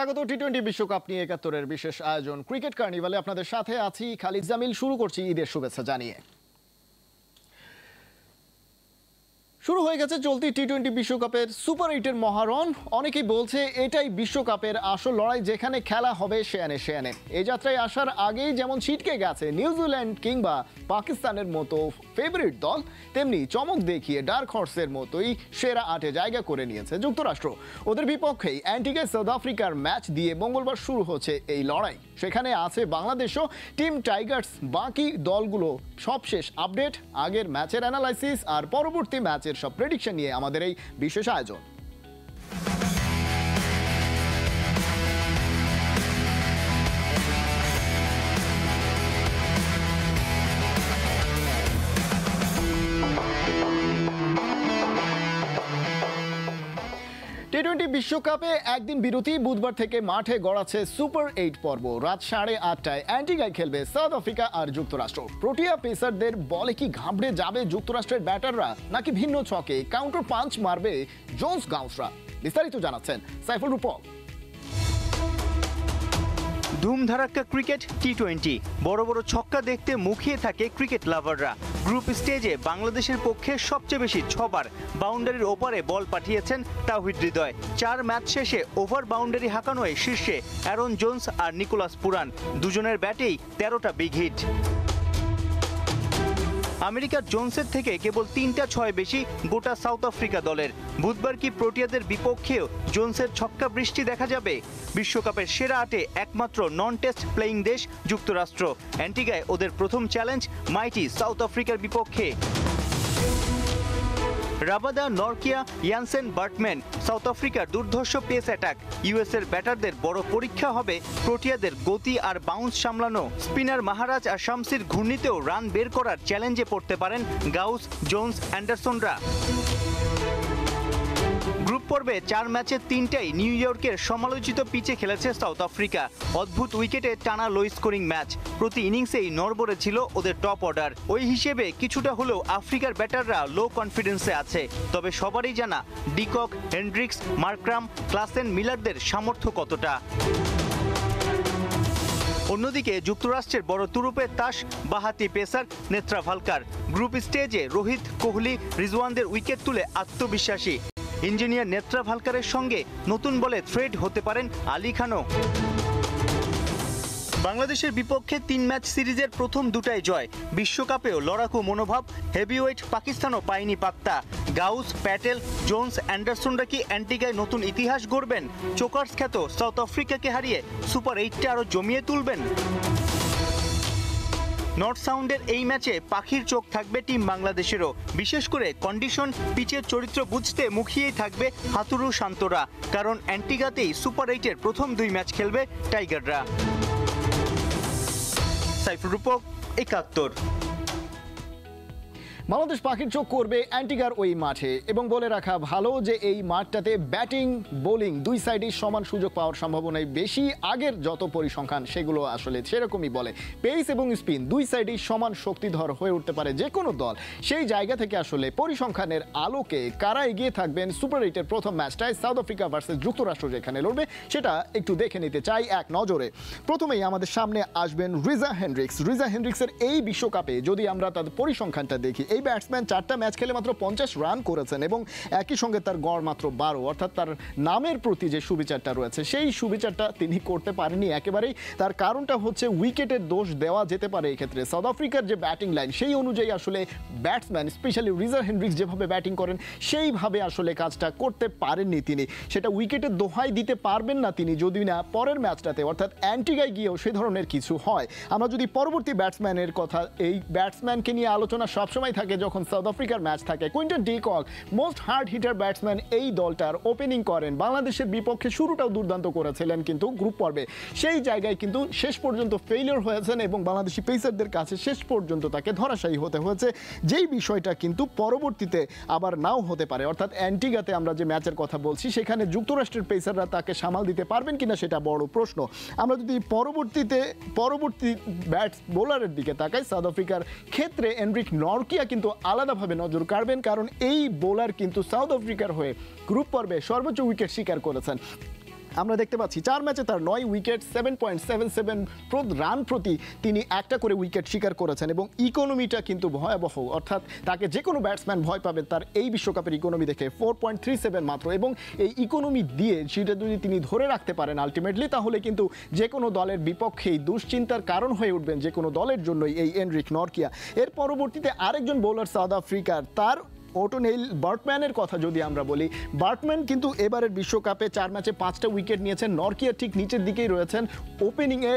স্বাগত টি-20 বিশ্বকাপ নিয়ে ৭১-এর বিশেষ আয়োজন ক্রিকেট কার্নিভালে আপনাদের সাথে আছি খালিদ জামিল। শুরু করছি ঈদের শুভেচ্ছা জানিয়ে। শুরু হয়ে গেছে চলতি টি-20 বিশ্বকাপের সুপার 8-এর মহারণ। অনেকেই বলছে এটাই বিশ্বকাপের আসল লড়াই, যেখানে খেলা হবে সে আনে। এই যাত্রায় আসার আগেই যেমন ছিটকে গেছে নিউজিল্যান্ড কিংবা পাকিস্তানের মতো ফেভারিট দল, তেমনি চমক দেখিয়ে ডার্ক হর্সের মতোই সেরা 8-এ জায়গা করে নিয়েছে যুক্তরাষ্ট্র। ওদের বিপক্ষেই অ্যান্টিগায় সাউথ আফ্রিকার ম্যাচ দিয়ে মঙ্গলবার শুরু হচ্ছে এই লড়াই। সেখানে আছে বাংলাদেশও, টিম টাইগার্স। বাকি দলগুলো সবশেষ আপডেট, আগের ম্যাচের অ্যানালাইসিস আর পরবর্তী ম্যাচের সব প্রেডিকশন নিয়ে আমাদের এই বিশেষ আয়োজন। টি-20 বিশ্বকাপে একদিন বিরতি, বুধবার থেকে মাঠে গড়াচ্ছে সুপার 8 পর্ব। রাত 8:30টায় অ্যান্টিগায় খেলবে সাউথ আফ্রিকা আর যুক্তরাষ্ট্র। প্রোটিয়া পেসারদের বলে কি ঘাবড়ে যাবে যুক্তরাষ্ট্রের ব্যাটাররা, নাকি ভিন্ন ছকে কাউন্টার পাঞ্চ মারবে জোন্স গাউসরা? বিস্তারিত জানাচ্ছেন সাইফুল রূপক। ধুমধারাক্কা ক্রিকেট টি-20, বড় বড় ছক্কা দেখতে মুখিয়ে থাকে ক্রিকেট লাভাররা। গ্রুপ স্টেজে বাংলাদেশের পক্ষে সবচেয়ে বেশি 6 বার বাউন্ডারির ওপারে বল পাঠিয়েছেন তাওহিদ হৃদয়। 4 ম্যাচ শেষে ওভার বাউন্ডারি হাঁকানোয় শীর্ষে অ্যারন জোন্স আর নিকোলাস পুরান। দুজনের ব্যাটেই 13টা বিগ হিট। আমেরিকার জোন্সের থেকে কেবল 3টা 6 বেশি গোটা সাউথ আফ্রিকা দলের। বুধবার কি প্রোটিয়াদের বিপক্ষেও জোন্সের ছক্কা বৃষ্টি দেখা যাবে? বিশ্বকাপের সেরা 8-এ একমাত্র নন টেস্ট প্লেয়িং দেশ যুক্তরাষ্ট্র। অ্যান্টিগায় ওদের প্রথম চ্যালেঞ্জ মাইটি সাউথ আফ্রিকার বিপক্ষে। রাবাদা, নরকিয়া, ইয়ানসেন, বার্টম্যান, সাউথ আফ্রিকার দুর্ধর্ষ পেস অ্যাটাক। ইউএসের ব্যাটারদের বড় পরীক্ষা হবে প্রোটিয়াদের গতি আর বাউন্স সামলানো। স্পিনার মাহারাজ আর শামসির ঘূর্ণিতেও রান বের করার চ্যালেঞ্জে পড়তে পারেন গাউস, জোন্স, অ্যান্ডারসনরা। গ্রুপ পর্বে 4 ম্যাচের 3টাই নিউ ইয়র্কের সমালোচিত পিচে খেলেছে সাউথ আফ্রিকা। অদ্ভুত উইকেটে টানা লো স্কোরিং ম্যাচ। প্রতি ইনিংসেই নড়বড়ে ছিল ওদের টপ অর্ডার। ওই হিসেবে কিছুটা হলেও আফ্রিকার ব্যাটাররা লো কনফিডেন্সে আছে। তবে সবারই জানা ডিকক, হেন্ড্রিক্স, মার্ক্রাম, ক্লাসেন, মিলারদের সামর্থ্য কতটা। অন্যদিকে যুক্তরাষ্ট্রের বড় তুরুপের তাস বাহাতি পেসার নেত্রা ভালকার। গ্রুপ স্টেজে রোহিত, কোহলি, রিজওয়ানদের উইকেট তুলে আত্মবিশ্বাসী। ইঞ্জিনিয়ার নেত্রা ভালকারের সঙ্গে নতুন বলে থ্রেড হতে পারেন আলী খানও। বাংলাদেশের বিপক্ষে 3 ম্যাচ সিরিজের প্রথম 2টাই জয়। বিশ্বকাপেও লড়াকু মনোভাব। হেভিওয়েট পাকিস্তানও পায়নি পাত্তা। গাউস, প্যাটেল, জোন্স, অ্যান্ডারসনরা কি অ্যান্টিগায় নতুন ইতিহাস গড়বেন? চোকার্স খ্যাত সাউথ আফ্রিকাকে হারিয়ে সুপার 8টা আরও জমিয়ে তুলবেন? নর্থ সাউন্ডের এই ম্যাচে পাখির চোখ থাকবে টিম বাংলাদেশেরও। বিশেষ করে কন্ডিশন, পিচের চরিত্র বুঝতে মুখিয়েই থাকবে হাতুরু শান্তরা। কারণ অ্যান্টিগাতেই সুপার 8-এর প্রথম 2 ম্যাচ খেলবে টাইগাররা। সাইফুল রূপক, ৭১। বাংলাদেশ পাখির চোখ করবে অ্যান্টিগার ওই মাঠে। এবং বলে রাখা ভালো যে এই মাঠটাতে ব্যাটিং বোলিং দুই সাইডেই সমান সুযোগ পাওয়ার সম্ভাবনাই বেশি। আগের যত পরিসংখ্যান সেগুলো আসলে সেরকমই বলে। পেস এবং স্পিন দুই সাইডেই সমান শক্তিধর হয়ে উঠতে পারে যে কোনো দল। সেই জায়গা থেকে আসলে পরিসংখ্যানের আলোকে কারা এগিয়ে থাকবেন সুপার 8-এর প্রথম ম্যাচটায় সাউথ আফ্রিকা ভার্সেস যুক্তরাষ্ট্র যেখানে লড়বে, সেটা একটু দেখে নিতে চাই এক নজরে। প্রথমেই আমাদের সামনে আসবেন রিজা হেন্ড্রিক্স। রিজা হেন্ড্রিক্সের এই বিশ্বকাপে যদি আমরা তাদের পরিসংখ্যানটা দেখি, এই ব্যাটসম্যান 4টা ম্যাচ খেলে মাত্র 50 রান করেছেন এবং একই সঙ্গে তার গড় মাত্র 12। অর্থাৎ তার নামের প্রতি যে সুবিচারটা রয়েছে সেই সুবিচারটা তিনি করতে পারেননি একেবারেই। তার কারণটা হচ্ছে উইকেটের দোষ দেওয়া যেতে পারে এক্ষেত্রে। সাউথ আফ্রিকার যে ব্যাটিং লাইন সেই অনুযায়ী আসলে ব্যাটসম্যান স্পেশালি রিজা হেন্ড্রিক্স যেভাবে ব্যাটিং করেন সেইভাবে আসলে কাজটা করতে পারেননি তিনি। সেটা উইকেটের দোহাই দিতে পারবেন না তিনি যদি না পরের ম্যাচটাতে অর্থাৎ অ্যান্টিগায় গিয়েও সে ধরনের কিছু হয়। আমরা যদি পরবর্তী ব্যাটসম্যানের কথা, এই ব্যাটসম্যানকে নিয়ে আলোচনা সবসময় থাকে যখন সাউথ আফ্রিকার ম্যাচ থাকে। Quinton de Kock most hard hitter batsman এই দলটার, ওপেনিং করেন। বাংলাদেশের বিপক্ষে শুরুটাও দুর্দান্ত করেছিলেন কিন্তু গ্রুপ পর্বে সেই জায়গায় কিন্তু শেষ পর্যন্ত ফেইলিওর হয়েছেন এবং বাংলাদেশি পেসারদের কাছে শেষ পর্যন্ত তাকে ধরাশায়ী হতে হয়েছে, যেই বিষয়টা কিন্তু পরবর্তীতে আবার নাও হতে পারে। অর্থাৎ অ্যান্টিগাতে আমরা যে ম্যাচের কথা বলছি সেখানে যুক্তরাষ্ট্রের পেসাররা তাকে সামাল দিতে পারবেন কিনা সেটা বড় প্রশ্ন। আমরা যদি পরবর্তী ব্যাটস বোলারের দিকে তাকাই, সাউথ আফ্রিকার ক্ষেত্রে এনরিক নরকিয়া কিন্তু আলাদাভাবে নজর কাড়বেন, কারণ এই বোলার কিন্তু সাউথ আফ্রিকার হয়ে গ্রুপ পর্বে সর্বোচ্চ উইকেট শিকার করেছেন। আমরা দেখতে পাচ্ছি 4 ম্যাচে তার 9 উইকেট, 7.77 রান প্রতি তিনি একটা করে উইকেট শিকার করেছেন এবং ইকোনমিটা কিন্তু ভয়াবহ, অর্থাৎ তাকে যে কোনো ব্যাটসম্যান ভয় পাবে তার এই বিশ্বকাপের ইকোনমি দেখে। 4.37 মাত্র, এবং এই ইকোনমি দিয়ে সেটা যদি তিনি ধরে রাখতে পারেন আলটিমেটলি, তাহলে কিন্তু যে কোনো দলের বিপক্ষেই দুশ্চিন্তার কারণ হয়ে উঠবেন যে কোনো দলের জন্যই এই এনরিক নরকিয়া। এর পরবর্তীতে আরেকজন বোলার সাউথ আফ্রিকার, তার ওটোনেইল বার্টম্যানের কথা যদি আমরা বলি, বার্টম্যান কিন্তু এবারের বিশ্বকাপে 4 ম্যাচে 5টা উইকেট নিয়েছেন। নরকিয়া ঠিক নিচের দিকেই রয়েছেন ওপেনিংয়ে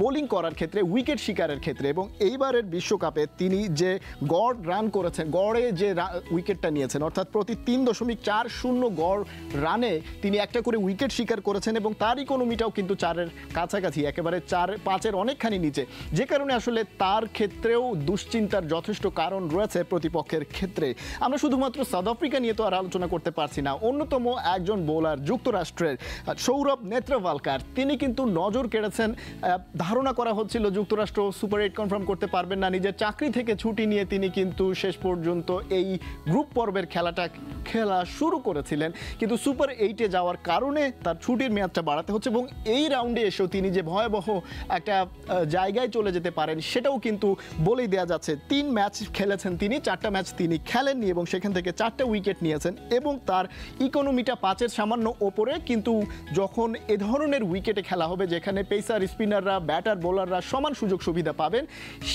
বোলিং করার ক্ষেত্রে, উইকেট শিকারের ক্ষেত্রে, এবং এইবারের বিশ্বকাপে তিনি যে গড় রান করেছেন, গড়ে যে উইকেটটা নিয়েছেন, অর্থাৎ প্রতি 3.40 গড় রানে তিনি একটা করে উইকেট শিকার করেছেন এবং তার ইকোনমিটাও কিন্তু 4-এর কাছাকাছি, একেবারে 4-5-এর অনেকখানি নিচে, যে কারণে আসলে তার ক্ষেত্রেও দুশ্চিন্তার যথেষ্ট কারণ রয়েছে প্রতিপক্ষের ক্ষেত্রে। আমরা শুধুমাত্র সাউথ আফ্রিকা নিয়ে তো আর আলোচনা করতে পারছি না। অন্যতম একজন বোলার যুক্তরাষ্ট্রের সৌরভ নেত্রওয়ালকার, তিনি কিন্তু নজর কেড়েছেন। ধারণা করা হচ্ছিল যুক্তরাষ্ট্র সুপার 8 কনফার্ম করতে পারবেন না, নিজের চাকরি থেকে ছুটি নিয়ে তিনি কিন্তু শেষ পর্যন্ত এই গ্রুপ পর্বের খেলা শুরু করেছিলেন, কিন্তু সুপার 8-এ যাওয়ার কারণে তার ছুটির মেয়াদটা বাড়াতে হচ্ছে এবং এই রাউন্ডে এসেও তিনি যে ভয়াবহ একটা জায়গায় চলে যেতে পারেন সেটাও কিন্তু বলেই দেওয়া যাচ্ছে। 3 ম্যাচ খেলেছেন তিনি, 4টা ম্যাচ তিনি খেলেননি এবং সেখান থেকে 4টা উইকেট নিয়েছেন এবং তার ইকোনমিটা 5-এর সামান্য ওপরে। কিন্তু যখন এ ধরনের উইকেটে খেলা হবে যেখানে পেসার, স্পিনাররা, ব্যাটার, বোলাররা সমান সুযোগ সুবিধা পাবেন,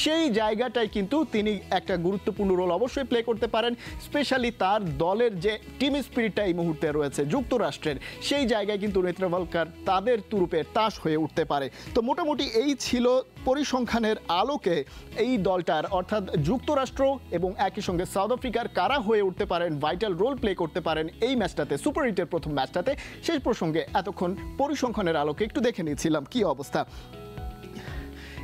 সেই জায়গাটায় কিন্তু তিনি একটা গুরুত্বপূর্ণ রোল অবশ্যই প্লে করতে পারেন। স্পেশালি তার দলের যে টিম স্পিরিটটা এই মুহূর্তে রয়েছে যুক্তরাষ্ট্রের, সেই জায়গায় কিন্তু নেত্রওয়ালকার তাদের তুরুপের তাস হয়ে উঠতে পারে। তো মোটামুটি এই ছিল পরিসংখ্যানের আলোকে এই দলটার, অর্থাৎ যুক্তরাষ্ট্র এবং একই সঙ্গে সাউথ আফ্রিকার কারা হয়ে উঠতে পারেন, ভাইটাল রোল প্লে করতে পারেন এই ম্যাচটাতে, সুপার 8-এর প্রথম ম্যাচটাতে। সেই প্রসঙ্গে এতক্ষণ পরিসংখ্যানের আলোকে একটু দেখে নিয়েছিলাম কি অবস্থা।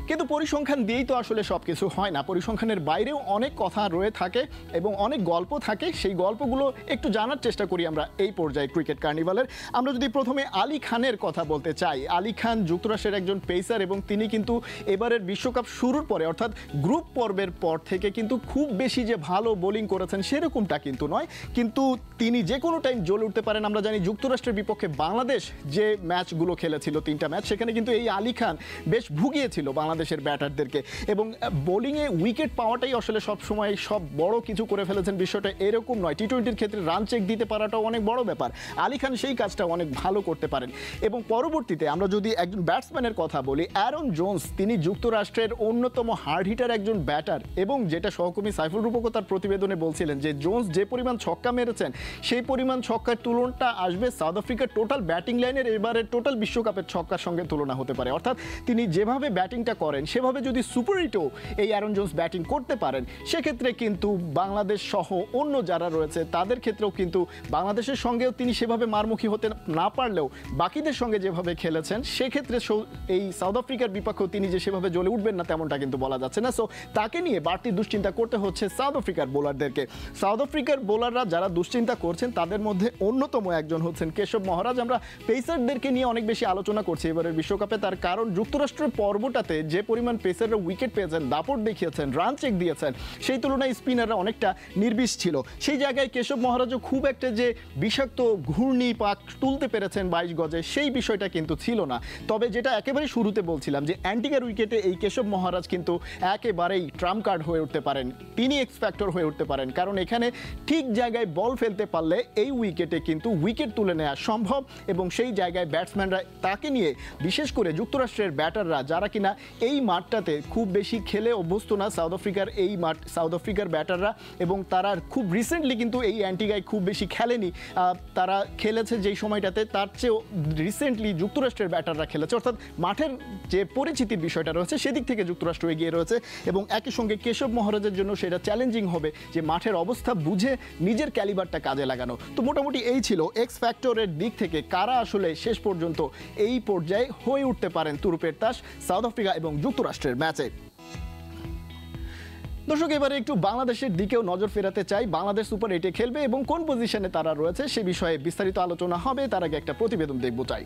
কিন্তু পরিসংখ্যান দিয়েই তো আসলে সব কিছু হয় না, পরিসংখ্যানের বাইরেও অনেক কথা রয়ে থাকে এবং অনেক গল্প থাকে। সেই গল্পগুলো একটু জানার চেষ্টা করি আমরা এই পর্যায়ে ক্রিকেট কার্নিভালের। আমরা যদি প্রথমে আলী খানের কথা বলতে চাই, আলী খান যুক্তরাষ্ট্রের একজন পেসার এবং তিনি কিন্তু এবারের বিশ্বকাপ শুরুর পরে, অর্থাৎ গ্রুপ পর্বের পর থেকে কিন্তু খুব বেশি যে ভালো বোলিং করেছেন সেরকমটা কিন্তু নয়, কিন্তু তিনি যে কোনো টাইম জ্বলে উঠতে পারেন। আমরা জানি যুক্তরাষ্ট্রের বিপক্ষে বাংলাদেশ যে ম্যাচগুলো খেলেছিল, 3টা ম্যাচ, সেখানে কিন্তু এই আলী খান বেশ ভুগিয়েছিল বাংলাদেশের ব্যাটারদেরকে এবং বোলিংয়ে উইকেট পাওয়াটাই আসলে সবসময় সব বড় কিছু করে ফেলেছেন, বিষয়টা এরকম নয়। টি-20-র ক্ষেত্রে রান চেক দিতে পারাটাও অনেক বড় ব্যাপার, আলী খান সেই কাজটা অনেক ভালো করতে পারেন। এবং পরবর্তীতে আমরা যদি একজন ব্যাটসম্যানের কথা বলি, অ্যারন জোন্স, তিনি যুক্তরাষ্ট্রের অন্যতম হার্ড হিটার একজন ব্যাটার এবং যেটা সহকর্মী সাইফুল রূপক তার প্রতিবেদনে বলছিলেন যে জোন্স যে পরিমাণ ছক্কা মেরেছেন সেই পরিমাণ ছক্কার তুলনাটা আসবে সাউথ আফ্রিকার টোটাল ব্যাটিং লাইনের এবারের টোটাল বিশ্বকাপের ছক্কার সঙ্গে তুলনা হতে পারে। অর্থাৎ তিনি যেভাবে ব্যাটিংটা করেন সেভাবে যদি সুপার 8-এও এই অ্যারন জোন্স ব্যাটিং করতে পারেন, সেক্ষেত্রে কিন্তু বাংলাদেশ সহ অন্য যারা রয়েছে তাদের ক্ষেত্রেও কিন্তু বাংলাদেশের সঙ্গেও তিনি সেভাবে মারমুখী হতে না পারলেও বাকিদের সঙ্গে যেভাবে খেলেছেন সেক্ষেত্রে এই সাউথ আফ্রিকার বিপক্ষেও তিনি যে সেভাবে জ্বলে উঠবেন না তেমনটা কিন্তু বলা যাচ্ছে না। সো তাকে নিয়ে বাড়তি দুশ্চিন্তা করতে হচ্ছে সাউথ আফ্রিকার বোলারদেরকে। সাউথ আফ্রিকার বোলাররা যারা দুশ্চিন্তা করছেন তাদের মধ্যে অন্যতম একজন হচ্ছেন কেশব মহারাজ। আমরা পেসারদেরকে নিয়ে অনেক বেশি আলোচনা করছি এবারের বিশ্বকাপে, তার কারণ যুক্তরাষ্ট্রের পর্বটাতে যে পরিমাণ পেসাররা উইকেট পেয়েছেন, দাপট দেখিয়েছেন, রান চেক দিয়েছেন, সেই তুলনায় স্পিনাররা অনেকটা নির্বিষ ছিল। সেই জায়গায় কেশব মহারাজও খুব একটা যে বিষাক্ত ঘূর্ণি পাক তুলতে পেরেছেন 22 গজে, সেই বিষয়টা কিন্তু ছিল না। তবে যেটা একেবারে শুরুতে বলছিলাম যে অ্যান্টিগার উইকেটে এই কেশব মহারাজ কিন্তু একেবারেই ট্রাম্প কার্ড হয়ে উঠতে পারেন, তিনি এক্স ফ্যাক্টর হয়ে উঠতে পারেন, কারণ এখানে ঠিক জায়গায় বল ফেলতে পারলে এই উইকেটে কিন্তু উইকেট তুলে নেওয়া সম্ভব এবং সেই জায়গায় ব্যাটসম্যানরা তাকে নিয়ে, বিশেষ করে যুক্তরাষ্ট্রের ব্যাটাররা যারা কিনা এই মাঠটাতে খুব বেশি খেলে অভ্যস্ত না, সাউথ আফ্রিকার এই মাঠ, সাউথ আফ্রিকার ব্যাটাররা, এবং তারা খুব রিসেন্টলি কিন্তু এই অ্যান্টিগায় খুব বেশি খেলেনি, তারা খেলেছে যেই সময়টাতে তার চেয়েও রিসেন্টলি যুক্তরাষ্ট্রের ব্যাটাররা খেলেছে, অর্থাৎ মাঠের যে পরিচিতির বিষয়টা রয়েছে সেদিক থেকে যুক্তরাষ্ট্র এগিয়ে রয়েছে এবং একই সঙ্গে কেশব মহারাজের জন্য সেটা চ্যালেঞ্জিং হবে যে মাঠের অবস্থা বুঝে নিজের ক্যালিবারটা কাজে লাগানো। তো মোটামুটি এই ছিল এক্স ফ্যাক্টরের দিক থেকে কারা আসলে শেষ পর্যন্ত এই পর্যায়ে হয়ে উঠতে পারেন তুরুপের তাস সাউথ আফ্রিকা এবং যুক্তরাষ্ট্রের ম্যাচে। দর্শক, এবারে একটু বাংলাদেশের দিকেও নজর ফেরাতে চাই। বাংলাদেশ সুপার 8-এ খেলবে এবং কোন পজিশনে তারা রয়েছে সে বিষয়ে বিস্তারিত আলোচনা হবে, তার আগে একটা প্রতিবেদন দেখব চাই।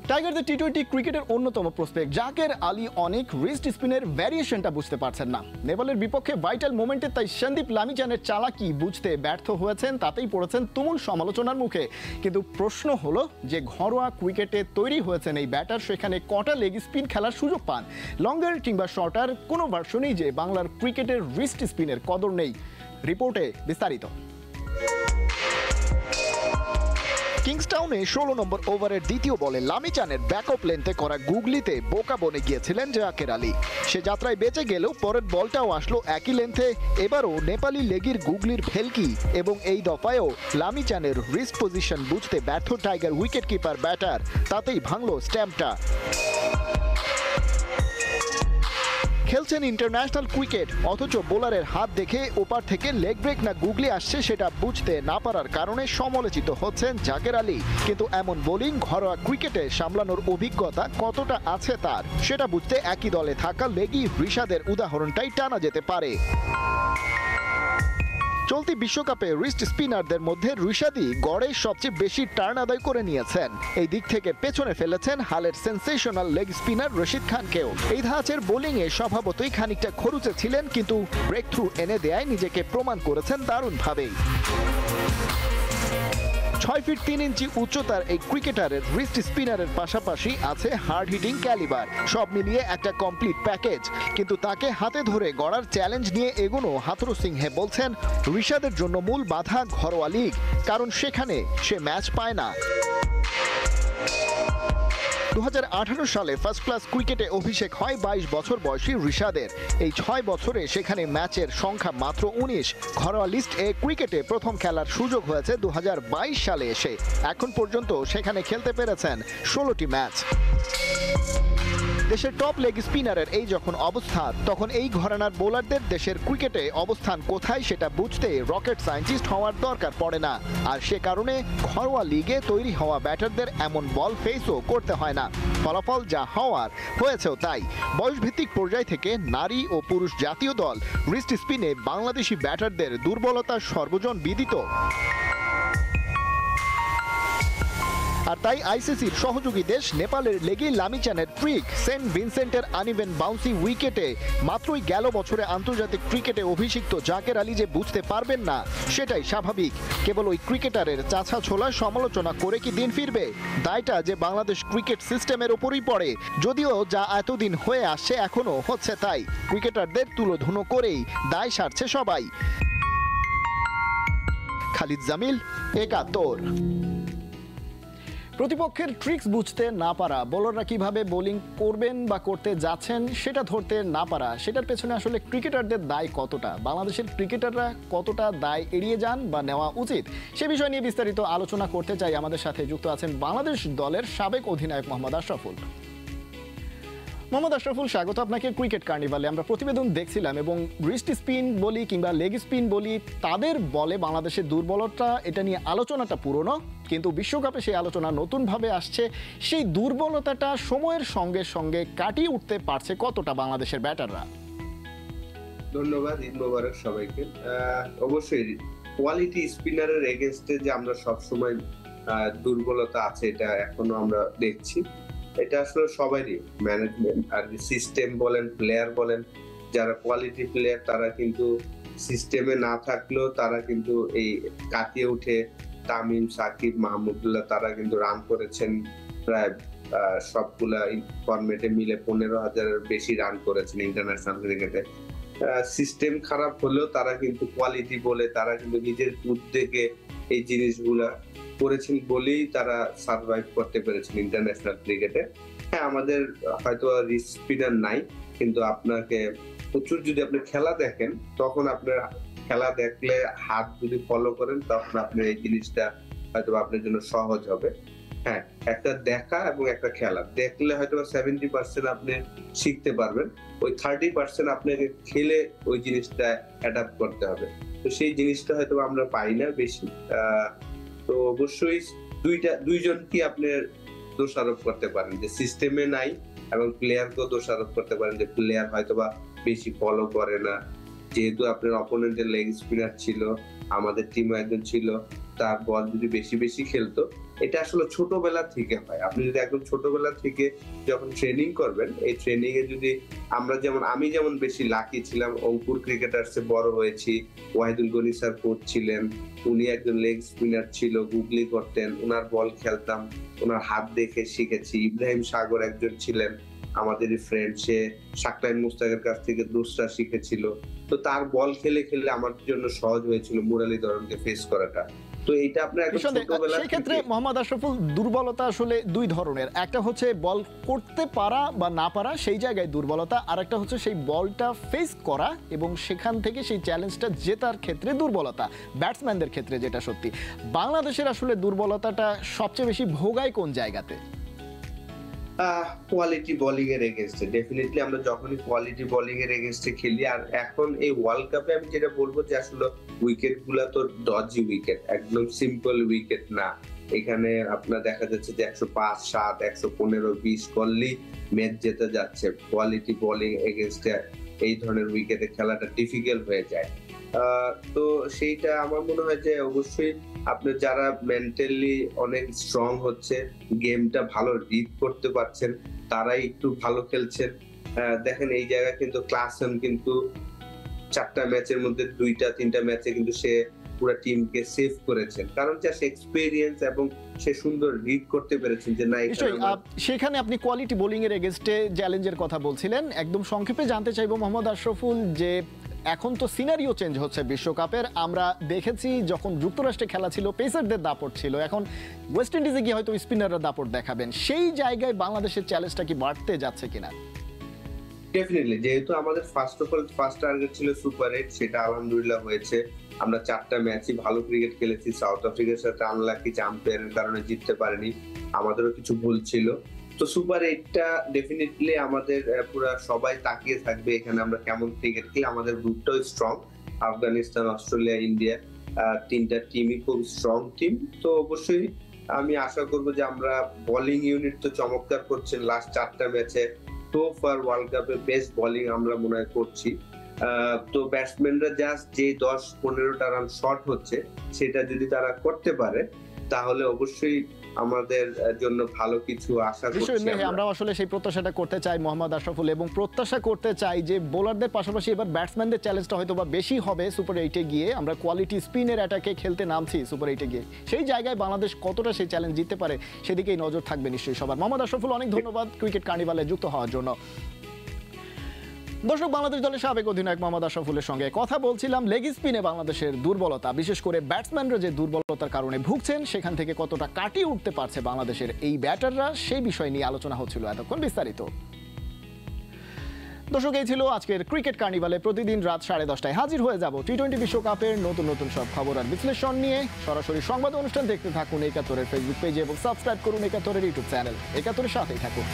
টাইগারদের টি-20 ক্রিকেটের অন্যতম প্রসপেক্ট জাকের আলী অনেক রিস্ট স্পিনের ভ্যারিয়েশনটা বুঝতে পারছেন না। নেপালের বিপক্ষে ভাইটাল মোমেন্টে তাই সন্দীপ লামিচানের চালাকি বুঝতে ব্যর্থ হয়েছেন, তাতেই পড়েছেন তুমুল সমালোচনার মুখে। কিন্তু প্রশ্ন হলো যে ঘরোয়া ক্রিকেটে তৈরি হয়েছেন এই ব্যাটার, সেখানে কটা লেগ স্পিন খেলার সুযোগ পান? লঙ্গার কিংবা শর্টার কোনো ভার্সনেই যে বাংলার ক্রিকেটের রিস্ট স্পিনের কদর নেই। রিপোর্টে বিস্তারিত। কিংসটাউনে 16 নম্বর ওভারের দ্বিতীয় বলে লামিচানের ব্যাকআপ লেন্থে করা গুগলিতে বোকা বনে গিয়েছিলেন জাকের আলী। সে যাত্রায় বেঁচে গেলেও পরের বলটাও আসলো একই লেন্থে। এবারও নেপালি লেগির গুগলির ভেলকি এবং এই দফায়ও লামিচানের রিস্ট পজিশন বুঝতে ব্যর্থ টাইগার উইকেট কিপার ব্যাটার, তাতেই ভাঙলো স্ট্যাম্পটা। খেলছেন ইন্টারন্যাশনাল ক্রিকেট, অথচ বোলারের হাত দেখে ওপার থেকে লেগ ব্রেক না গুগলি আসছে সেটা বুঝতে না পারার কারণে সমালোচিত হচ্ছেন জাকের আলী। কিন্তু এমন বোলিং ঘরোয়া ক্রিকেটে সামলানোর অভিজ্ঞতা কতটা আছে তার, সেটা বুঝতে একই দলে থাকা লেগি রিশাদের উদাহরণটাই টানা যেতে পারে। চলতি বিশ্বকাপে রিস্ট স্পিনারদের মধ্যে রিশাদই গড়ে সবচেয়ে বেশি টার্ন আদায় করে নিয়েছেন। এই দিক থেকে পেছনে ফেলেছেন হালের সেন্সেশনাল লেগ স্পিনার রশিদ খানকেও। এই ধাঁচের বোলিংয়ে স্বভাবতই খানিকটা খরুচে ছিলেন, কিন্তু ব্রেক থ্রু এনে দেয়ায় নিজেকে প্রমাণ করেছেন দারুণভাবেই। 6 ফিট 3 ইঞ্চি উচ্চতার এই ক্রিকেটারের রিস্ট স্পিনারের পাশাপাশি আছে হার্ড হিটিং ক্যালিবার, সব মিলিয়ে একটা কমপ্লিট প্যাকেজ। কিন্তু তাকে হাতে ধরে গড়ার চ্যালেঞ্জ নিয়ে এগোনো হাথুরু সিংহে বলছেন রিশাদের জন্য মূল বাধা ঘরোয়া লিগ, কারণ সেখানে সে ম্যাচ পায় না। 2018 সালে ফার্স্ট ক্লাস ক্রিকেটে অভিষেক হয় 22 বছর বয়সী রিশাদের। এই 6 বছরে সেখানে ম্যাচের সংখ্যা মাত্র 19। ঘরোয়া লিস্ট এ ক্রিকেটে প্রথম খেলার সুযোগ হয়েছে 2022 সালে এসে। এখন পর্যন্ত সেখানে খেলতে পেরেছেন 16টি ম্যাচ। দেশের টপ লেগ স্পিনারের এই যখন অবস্থা, তখন এই ঘরানার বোলারদের দেশের ক্রিকেটে অবস্থান কোথায় সেটা বুঝতে রকেট সায়েন্টিস্ট হওয়ার দরকার পড়ে না। আর সে কারণে ঘরোয়া লিগে তৈরি হওয়া ব্যাটারদের এমন বল ফেসও করতে হয় না। ফলাফল যা হওয়ার হয়েছেও তাই। বয়সভিত্তিক পর্যায় থেকে নারী ও পুরুষ জাতীয় দল রিস্ট স্পিনে বাংলাদেশি ব্যাটারদের দুর্বলতা সর্বজন বিদিত। আর তাই আইসিসির সহযোগী দেশ নেপালের লেগি লামিচানের ট্রিক সেন্ট ভিনসেন্টের আনইভেন বাউন্সি উইকেটে মাত্রই গেল বছরে আন্তর্জাতিক ক্রিকেটে অভিষিক্ত জাকের আলী যে বুঝতে পারবেন না সেটাই স্বাভাবিক। কেবল ওই ক্রিকেটারের চাছা ছোলা সমালোচনা করে কি দিন ফিরবে? দায়টা যে বাংলাদেশ ক্রিকেট সিস্টেমের ওপরই পড়ে, যদিও যা এতদিন হয়ে আসছে এখনো হচ্ছে তাই। ক্রিকেটারদের তুলোধুনো করেই দায় সারছে সবাই। খালিদ জামিল, একাত্তর। প্রতিপক্ষের ট্রিক্স বুঝতে না পারা, বোলাররা কিভাবে বোলিং করবেন বা করতে যাচ্ছেন সেটা ধরতে না পারা, সেটার পেছনে আসলে ক্রিকেটারদের দায় কতটা, বাংলাদেশের ক্রিকেটাররা কতটা দায় এড়িয়ে যান বা নেওয়া উচিত, সে বিষয় নিয়ে বিস্তারিত আলোচনা করতে চাই। আমাদের সাথে যুক্ত আছেন বাংলাদেশ দলের সাবেক অধিনায়ক মোহাম্মদ আশরাফুল। মোহাম্মদ আশরাফুল, স্বাগত আপনাকে ক্রিকেট কার্নিভালে। আমরা প্রতিবেদন দেখছিলাম এবং রিস্ট স্পিন বলি কিংবা লেগ স্পিন বলি, তাদের বলে বাংলাদেশের দুর্বলতা, এটা নিয়ে আলোচনাটা পুরনো, কিন্তু বিশ্বকাপে সেই আলোচনা নতুনভাবে আসছে। সেই দুর্বলতাটা সময়ের সঙ্গে সঙ্গে কাটিয়ে উঠতে পারছে কতটা বাংলাদেশের ব্যাটাররা? ধন্যবাদ, ঈদ মোবারক সবাইকে। অবশ্যই কোয়ালিটি স্পিনারের এগেনস্টে যে আমরা সবসময় দুর্বলতা আছে, এটা এখনো আমরা দেখছি। এটা আসলে সবারই, ম্যানেজমেন্ট আর সিস্টেম বলেন, প্লেয়ার বলেন, যারা কোয়ালিটি প্লেয়ার তারা কিন্তু সিস্টেমে না থাকলেও তারা কিন্তু এই কাটিয়ে উঠে। তামিম, সাকিব, মাহমুদুল্লাহ তারা কিন্তু রান করেছেন প্রায় সবগুলা ফরম্যাটে মিলে 15,000-এর বেশি রান করেছেন ইন্টারন্যাশনাল ক্রিকেটে। সিস্টেম খারাপ হলেও তারা কিন্তু কোয়ালিটি বলে তারা কিন্তু নিজের উদ্যোগে এই জিনিসগুলা করেছেন বলেই তারা সার্ভাইভ করতে পেরেছেন ইন্টারন্যাশনাল ক্রিকেটে। হ্যাঁ, আমাদের হয়তো রিস্ট স্পিনার নাই, কিন্তু আপনাকে প্রচুর যদি আপনি খেলা দেখেন, তখন আপনার খেলা দেখলে হাত যদি ফলো করেন, তখন আপনার এই জিনিসটা হয়তো আপনার জন্য সহজ হবে। হ্যাঁ, একটা দেখা এবং একটা খেলা দেখলে হয়তো 70% আপনি শিখতে পারবেন, ওই 30% আপনাকে খেলে ওই জিনিসটা অ্যাডাপ্ট করতে হবে। তো সেই জিনিসটা হয়তো আমরা পাই না বেশি। তো অবশ্যই দুইজনকে আপনি দোষারোপ করতে পারেন যে সিস্টেমে নাই, এবং প্লেয়ারকেও দোষারোপ করতে পারেন যে প্লেয়ার হয়তোবা বেশি ফলো করে না। যেহেতু আপনার অপোনেন্টের লেগ স্পিনার ছিল, আমাদের টিমে একজন ছিল, তার বল যদি বেশি বেশি খেলতো এটা আসলে ছোটবেলা থেকে হয়। আপনি যদি একদম ছোটবেলা থেকে যখন ট্রেনিং করবেন, এই ট্রেনিং এ যদি আমি যেমন বেশি লাকি ছিলাম, অঙ্কুর ক্রিকেটার্সে বড় হয়েছি, ওয়াহিদুল গনি স্যার কোচ ছিলেন, উনি একজন লেগ স্পিনার ছিল, গুগলি করতেন, ওনার বল খেলতাম, ওনার হাত দেখে শিখেছি। ইব্রাহিম সাগর একজন ছিলেন আমাদেরই ফ্রেন্ড, সে শাকলাইন মুস্তাকের কাছ থেকে দুসরা শিখেছিল। তো তার বল খেলে খেলে আমার জন্য সহজ হয়েছিল মুরালি ধরনকে ফেস করাটা। তো এটা আপনার একদম ছোটবেলা সেই ক্ষেত্রে মোহাম্মদ আশরাফুল, দুর্বলতা আসলে দুই ধরনের। একটা হচ্ছে বল করতে পারা বা না পারা, সেই জায়গায় দুর্বলতা। আর একটা হচ্ছে সেই বলটা ফেস করা এবং সেখান থেকে সেই চ্যালেঞ্জটা জেতার ক্ষেত্রে দুর্বলতা, ব্যাটসম্যানদের ক্ষেত্রে যেটা সত্যি। বাংলাদেশের আসলে দুর্বলতাটা সবচেয়ে বেশি ভোগায় কোন জায়গাতে? কোয়ালিটি বোলিং এর এগেইনস্টে ডেফিনেটলি আমরা যখনই কোয়ালিটি বোলিং এর এগেইনস্টে খেলি। আর এখন এই ওয়ার্ল্ড কাপে আমি যেটা বলবো যে আসলে উইকেট গুলা তো ডজি উইকেট, একদম সিম্পল উইকেট না। এখানে আপনার দেখা যাচ্ছে যে 105, 7, 115, 20 করলেই ম্যাচ জিতে যাচ্ছে। কোয়ালিটি বোলিং এগেইনস্টে এই ধরনের উইকেটে খেলাটা ডিফিকাল্ট হয়ে যায়। তো সেইটা আমার মনে হয় যে অবশ্যই আপনি যারা মেন্টালি অনেক স্ট্রং হচ্ছে, গেমটা ভালো রিড করতে পারছেন, তারাই একটু ভালো খেলছেন। দেখেন এই জায়গায় কিন্তু ক্লাসেন কিন্তু 4টা ম্যাচের মধ্যে 2টা 3টা ম্যাচে কিন্তু সে পুরো টিমকে সেভ করেছেন, কারণ যে সে এক্সপেরিয়েন্স এবং সে সুন্দর রিড করতে পেরেছেন যে না। সেখানে আপনি কোয়ালিটি বোলিং এর এগেইনস্টে চ্যালেঞ্জের কথা বলছিলেন, একদম সংক্ষেপে জানতে চাইবো মোহাম্মদ আশরাফুল যে এখন তো সিনারিও চেঞ্জ হচ্ছে বিশ্বকাপের। আমরা দেখেছি যখন যুক্তরাষ্ট্রে খেলা ছিল পেসারদের দাপট ছিল, এখন ওয়েস্ট ইন্ডিজে গিয়ে হয়তো স্পিনাররা দাপট দেখাবেন। সেই জায়গায় বাংলাদেশের চ্যালেঞ্জটা কি বাড়তে যাচ্ছে কিনা? ডেফিনেটলি, যেহেতু আমাদের ফার্স্ট টার্গেট ছিল সুপার 8, সেটা আলহামদুলিল্লাহ হয়েছে। আমরা 4টা ম্যাচই ভালো ক্রিকেট খেলেছি। সাউথ আফ্রিকার সাথে আনলাকি, আম্পায়ারের কারণে জিততে পারেনি, আমাদেরও কিছু ভুল ছিল। তো সুপার 8টা ডেফিনেটলি আমাদের পুরা সবাই তাকিয়ে থাকবে এখানে আমরা কেমন ক্রিকেট খেলি। আমাদের গ্রুপটাও স্ট্রং, আফগানিস্তান, অস্ট্রেলিয়া, ইন্ডিয়া, 3টা টিমই খুব স্ট্রং টিম। তো অবশ্যই আমি আশা করব যে আমরা বোলিং ইউনিট তো চমৎকার করছেন লাস্ট 4টা ম্যাচে। সো ফার ওয়ার্ল্ড কাপে বেস্ট বোলিং আমরা মনে হয় করছি। তো ব্যাটসম্যানরা জাস্ট যে 10-15টা রান শর্ট হচ্ছে, সেটা যদি তারা করতে পারে তাহলে অবশ্যই আমাদের জন্য ভালো কিছু আশা করছি। আমরা আসলে সেই প্রত্যাশাটা করতে চাই মোহাম্মদ আশরাফুল, এবং প্রত্যাশা করতে চাই যে বোলারদের পাশাপাশি এবার ব্যাটসম্যানদের চ্যালেঞ্জটা হয়তো বা বেশি হবে সুপার 8-এ গিয়ে। আমরা কোয়ালিটি স্পিনের অ্যাটাকে খেলতে নামছি সুপার 8-এ গিয়ে, সেই জায়গায় বাংলাদেশ কতটা সেই চ্যালেঞ্জ জিততে পারে সেদিকেই নজর থাকবে নিশ্চয়ই সবার। মোহাম্মদ আশরাফুল, অনেক ধন্যবাদ ক্রিকেট কার্নিভালে যুক্ত হওয়ার জন্য। দর্শক, বাংলাদেশ দলের সাবেক অধিনায়ক মোহাম্মদ আশরাফুলের সঙ্গে কথা বলছিলাম লেগ স্পিনে বাংলাদেশের দুর্বলতা, বিশেষ করে ব্যাটসম্যানরা যে দুর্বলতার কারণে ভুগছেন সেখান থেকে কতটা কাটিয়ে উঠতে পারছে বাংলাদেশের এই ব্যাটাররা, সেই বিষয় নিয়ে আলোচনা হচ্ছিল এতক্ষণ বিস্তারিত। দর্শক, এই ছিল আজকের ক্রিকেট কার্নিভালে। প্রতিদিন রাত 10:30টায় হাজির হয়ে যাব টি-20 বিশ্বকাপের নতুন নতুন সব খবর আর বিশ্লেষণ নিয়ে। সরাসরি সংবাদ অনুষ্ঠান দেখতে থাকুন একাত্তরের ফেসবুক পেজে এবং সাবস্ক্রাইব করুন একাত্তরের ইউটিউব চ্যানেল। একাত্তরের সাথেই থাকুন।